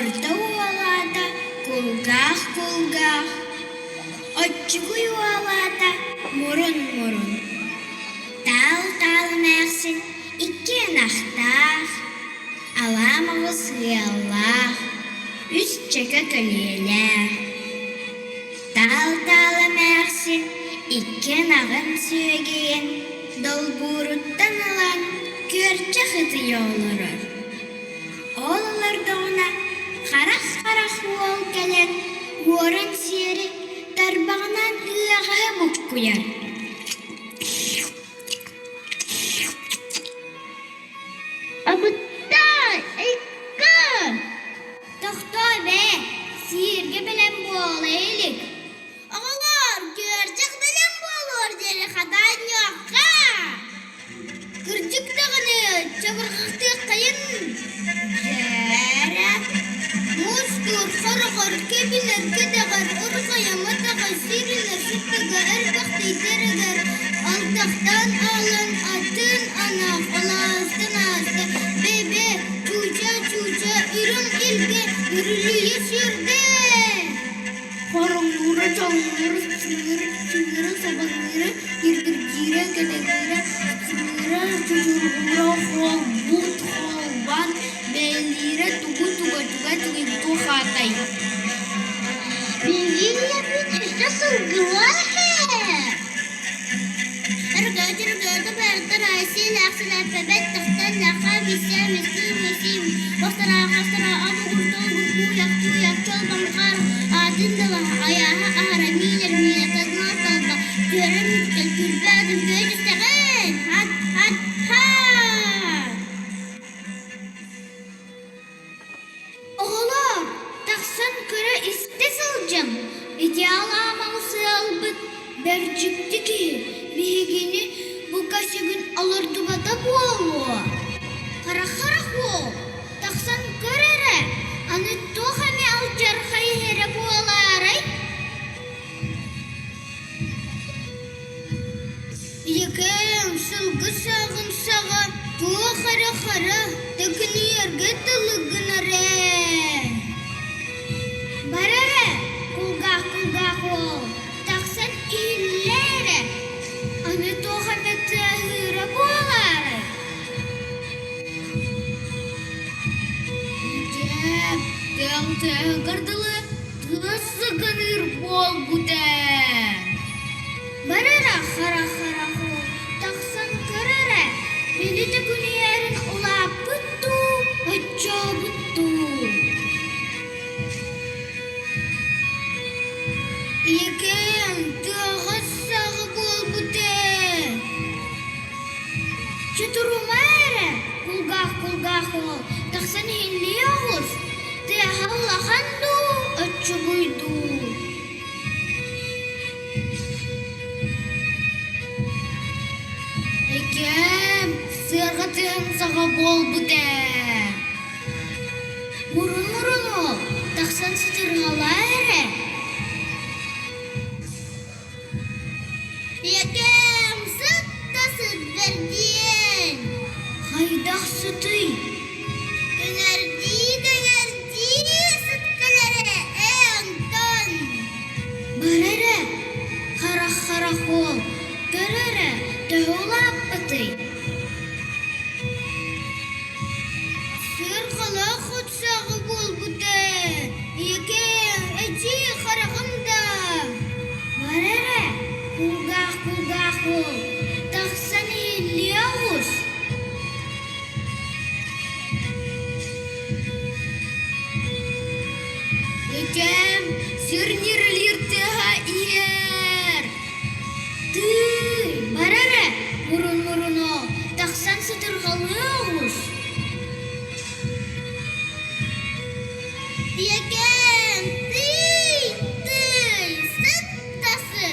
Орта уолата кулгах, отчугуй уолата мурун. Тал мәхсин икки нахтах, аламавы сыяллах, үс чека көлелер. Тал мәхсин икки нағын сүйегейін, долбуруттан алан көрчі хыты йолырыр. Олыларды ona қарақ уол кәлен, уорын сері тарбағынан ұяғығы бұқ көйер. Абыттай, әйкі! Тоқтой бе, сиерге білен болы елік. Оғылар, көрчік білен болыр дері қадан yoqqa. Күрчік дағыны, чабырғықты қайын. Жәрі, мұстыр, қарағар, кебілер, кедағар, ұрғая, матаға, сирілер, шыттыға, әрбақты итерігер, алтақтан алын, атын анақ, аластын асты, бебе, чуча, үрім елге, үрілі сүрді. Қарыңғыры, чаңғыры, сыңыры, сабаңғыры, ергіргері, кедегері, сыңыры, чүчірғыры, қол, бұт, қолбан, бәлері, туға тухатай. Бәлері бит үшті сылғылахы. Үргөді бәрдің айсен, ақсын әпәбәт, тақтан, нақа, бесем, ескім, қостара, абы ғұртол, туяқ, чолбамғар, адындыла, аяғы ағара, милер, тазына талба, көрім үткіл, күрбәдім, көйдістіғін, хат. Оғылар, тақсан көрі істе сылжым, идеал амаусы албыт, бәрджікті ке, бейгені бұл кәсігін алырды бата болуы. Қарақ ол, тақсан көрірі, аны тоқаме алжар қайхері боларай. Екем сылғы сағын саға, туы қара, тәкіні ерге тұлығын әрі. Барары, кулгах ол, тақсан иілері, аны тоқаме тәғірі болары. Екем, тәң қардылы, тұсығын үр бол бұды. Барара, қара ол, тақсан көрірі, мені тәкіні әрін ұлап бұтту, ұтча бұтту. Екем, тағыз сағы бол бұты. Чүтірім әрі, кулгах ол, тақсан хилли ағыз, тәғаллақанду, ұтча бұйду. Екем, сырға тәң саға бол бұты. Мұрын ол, тақсан сытырғала әрі. Екем, сұтта сұт берден. Қайдақ сұты? Дәңәрді сұткалары әңтон. Барары, қарақ ол, көрірі, тәғылап бұты. Сырғала құтсағы бол бұты. Екем, әті қарағымда. Барары, кулгах ол, тақсан елі ауыз. Екем, сүрнерлер тіға иер. Барары, мұрын ол, тақсан сұтырғалы ауыз. Екем, сұттасы.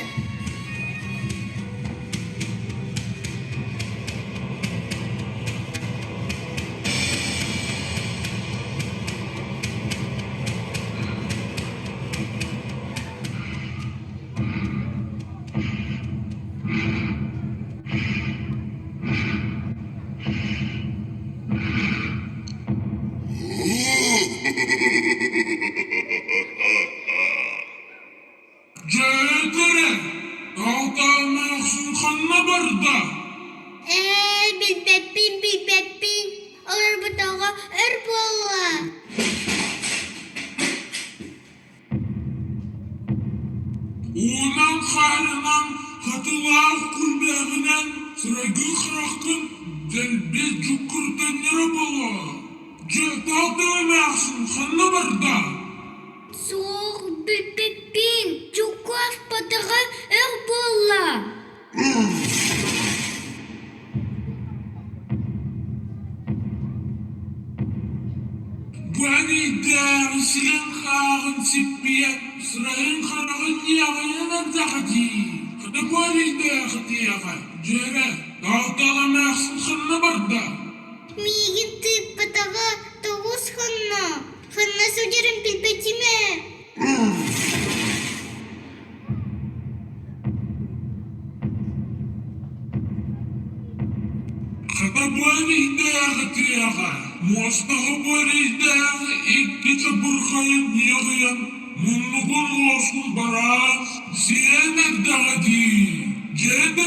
ханна барда. Билбеппин. Олар бутаға өр болла. Онан қарынан қатылау күлбәғінен сұрайғы қырақын дәлбе жүкірден нері бола. Жеталды өмәқсін ханна барда. Соқ билбеппин. Жүкөз батаға өр болла. Бәні дәрі сілен қағын сеппен, сұрайын қарағын яғын ардағыди. Қыды бөлейді қытияға, жәрі, далталы мәқсін қынны барда. Миген тып батаға тоғыз ханна. Ханна сөдерін билбетіме. Қыды бөлейді қытияға, мостағы бөлейді иккечі бұрқайын неғиян, мұнығын осқын бараз, сен ардағыди. Жәрі,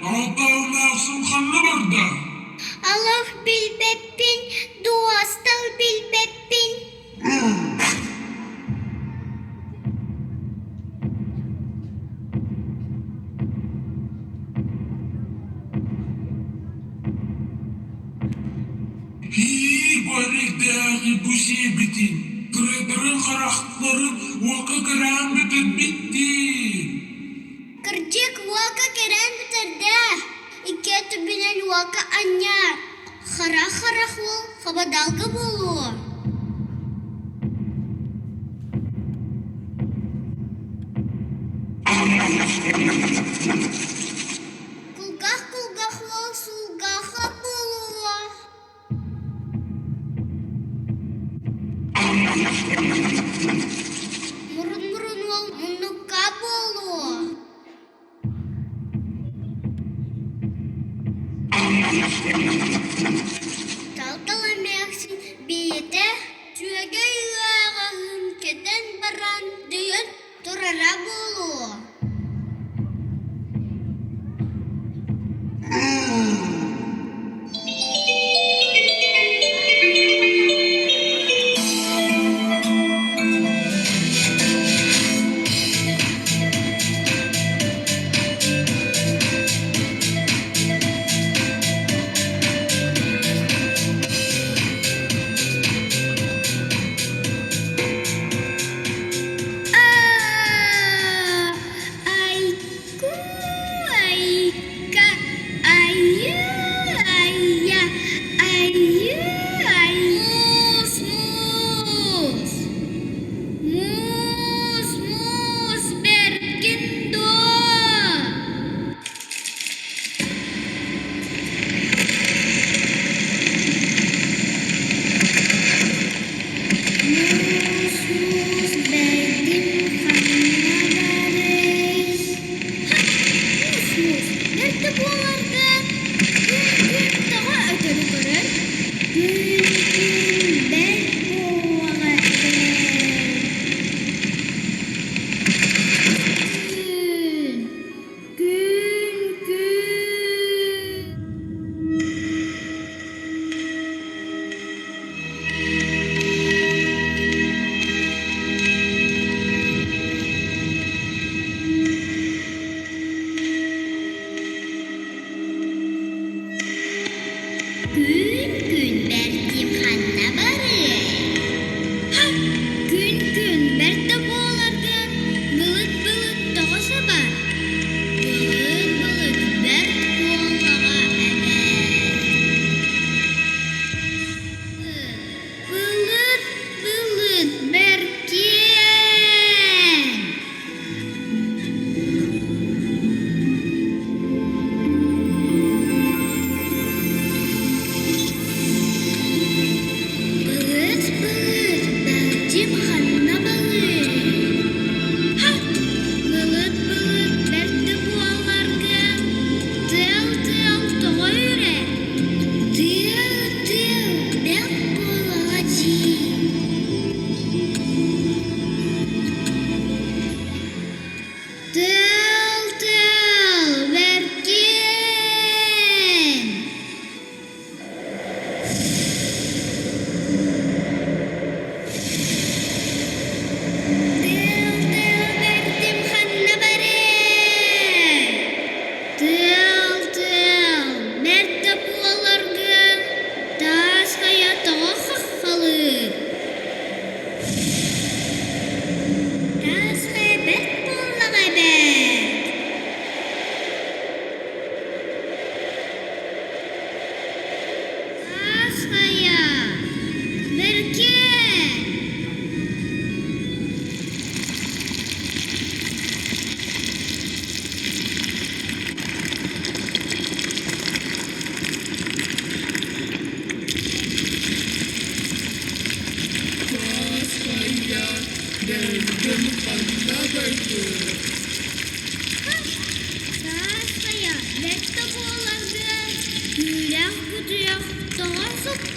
далталы мәқсін қынны барда. Allah bilbepin, duastal bilbepin. Бөлейдіғі бұши бітін, тұрыдырын қарақтарын оқа кірән бітін бітті. Kerjek waka keren beterda. Iket binan waka anyar. Kharah wal khabadalga bolu. Kulgah wal sulgaha bolu. Murun wal munukka bolu. Талтала мәксін бейті түйеге үйағағын кеден баран дейін тұрара болу.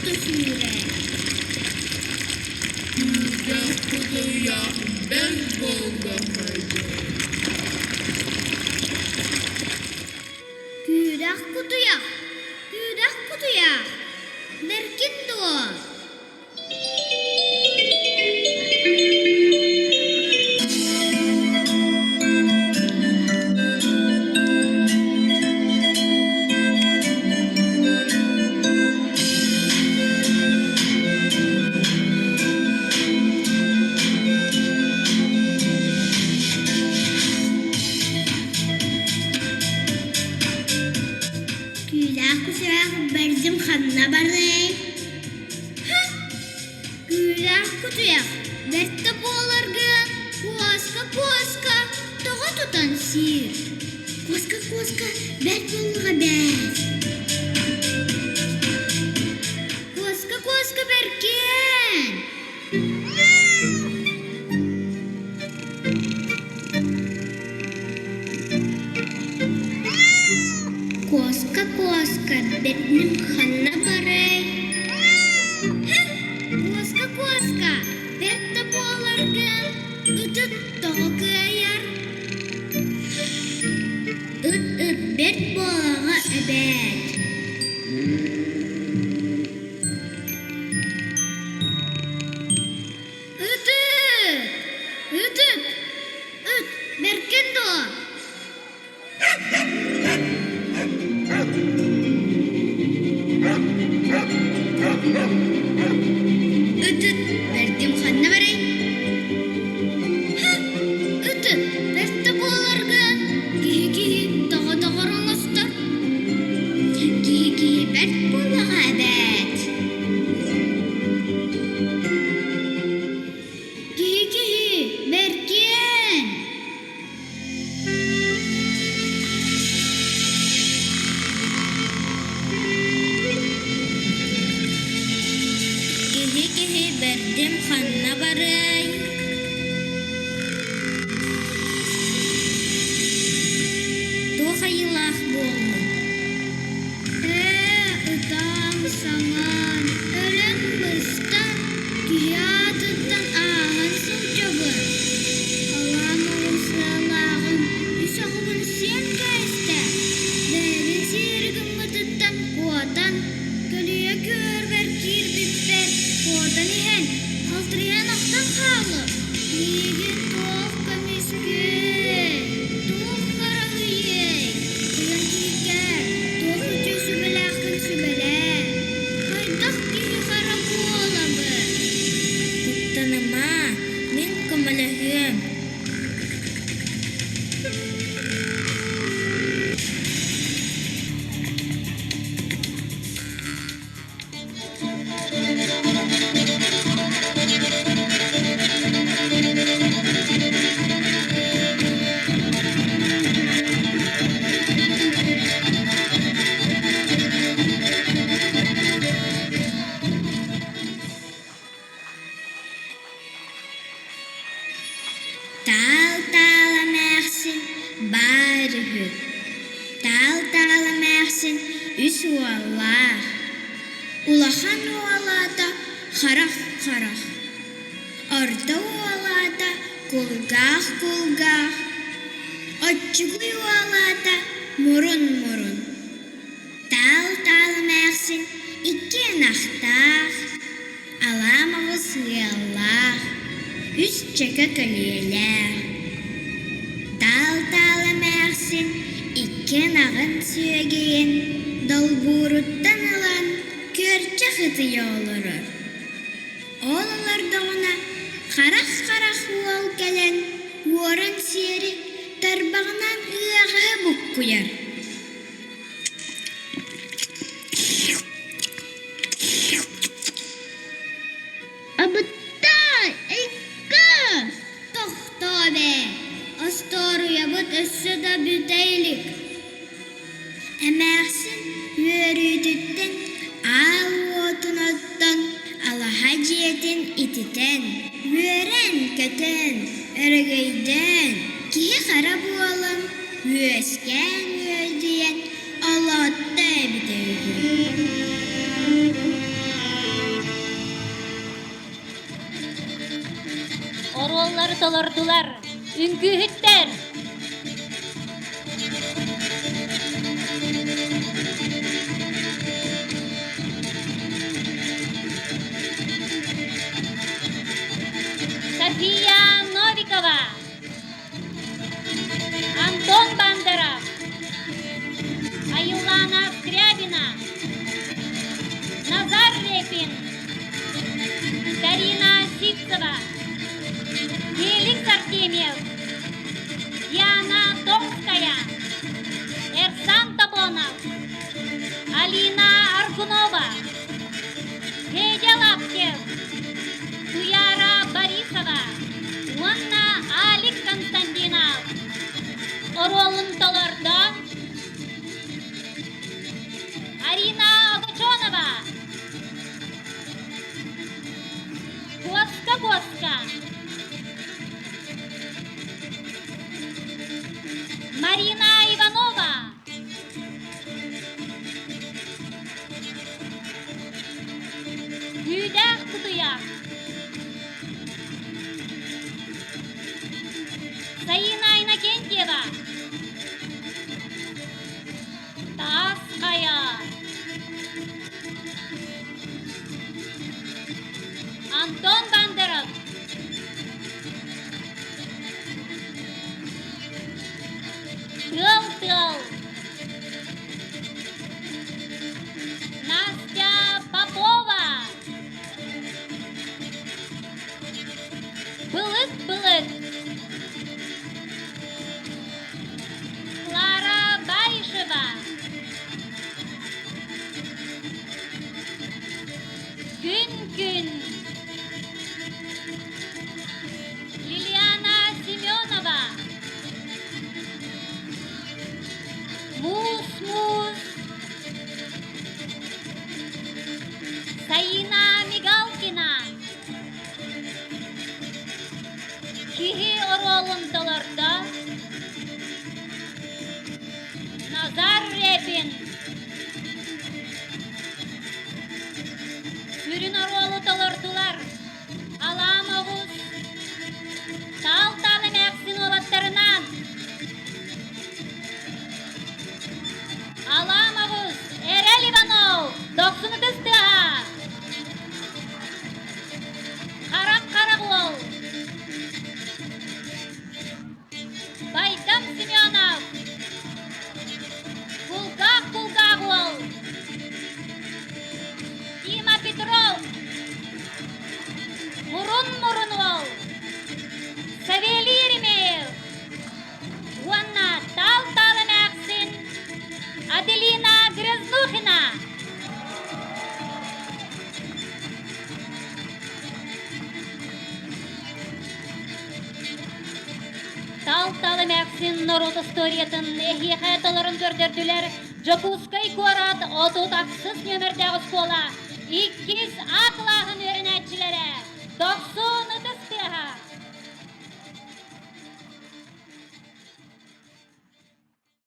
kutu sure. Kürek kutuya beyzbol yapaydı. Kürek kutuya. Kürek kutuya. Berkin tuh. Kürek kutuya berzim kanına barday. Kürek kutuya. Bertte boğalargın. Koska. Toğa tutan sir. Koska. Bert bolluğa ber. Koska berken. Koska betnim kanına baray. Koska. Bertte boğalargın. Ütıt toğa kıyar. Bert boğağa ebed. Üt. Berken tuh. Ütüt, berdim kanına baray. Ütüt, bertte boğalargın. Kihi, tağa rongostar. Kihi, bert boğağa ebed. Kihi, berken. Kihi, berdim kanına baray. Tuh yılah bollu. Utam sangan. Ölen bıstan. Kihi atıttan ağın sılcabın. Allah'ım sığlağım. Yusakımın sen kaiste. Derin sirgim gıtıttan kuatan. Kölüye kör berkir bipper. Kuatan ihen. Haltırıyan aktan kalı. Nigin tuh kamiske. Tuh karahıyey. Uyan kiker. Tuh ucu sübelakın sübele. Haydak kihi karabu olabı. Kuttanıma. Min kamalahım. Tal barıhı. Tal üs uallah. Ulahan ualata harah. Orta ualata kulgah. Açıgı ualata murun. Tal mersin iki nahtah. Alamavuz yallah. Üst çeka kaliyeler. Tal mersin iki nağın süyegeyin. Dalburuttan alan körçe hıtıya olurur. Oğlanlar da ona karak ual gelen Uoran seri tarbağından ıyağı buk kuyar. Abıttay, eyka! Tohta be! Astoru yabıt össü da büteylik. Emersin yürüdütten, al otun ottan, alahaciyetin ititen, yören köten, örgeyden, kihi kara bualım, yüesken yüediyen, Allah'ta biteydi. толордулар. Үңгүһүттер. София Новикова. Антон Бандеров. Аюлана Скрябина. Назар Репин. Дарина Сивцева. Феликс Артемьев. Диана Томская. Эрсан Табонов. Алина Аргунова. Федя Лаптев. Туяра Борисова. Уанна Алик Константинов. Оролун толордо. Арина Огачонова. Госка. Марина Иванова. Гүйдәк Кутуяк. Саина Иннокентьева. Таская. Антон Бандеров. Тыл. Настя Попова. Былык. Клара Баришева. Күн. Лилиана Семенова. Мус. Саина Мигалкина. Киһи оролун толордо. Назар Репин. Сүрүн оролу толордулар. Аламовус. Тал Мәксин олаттарынан. Аламовус. Эрел Иванов. 90-тыста. Қарақ ол. Байтам Семенов. Кулгақ ол. Дима Петров. Мурун ол. Савелий Еремеев. Уанна Тал Мәксин. Аделина Грязнухина. Тал Мәксин Норот историятын эхиэхэ толарын көрдөрдүлер. Жокускай куарат отут аксыз нөмердегі школа. 2 аклагын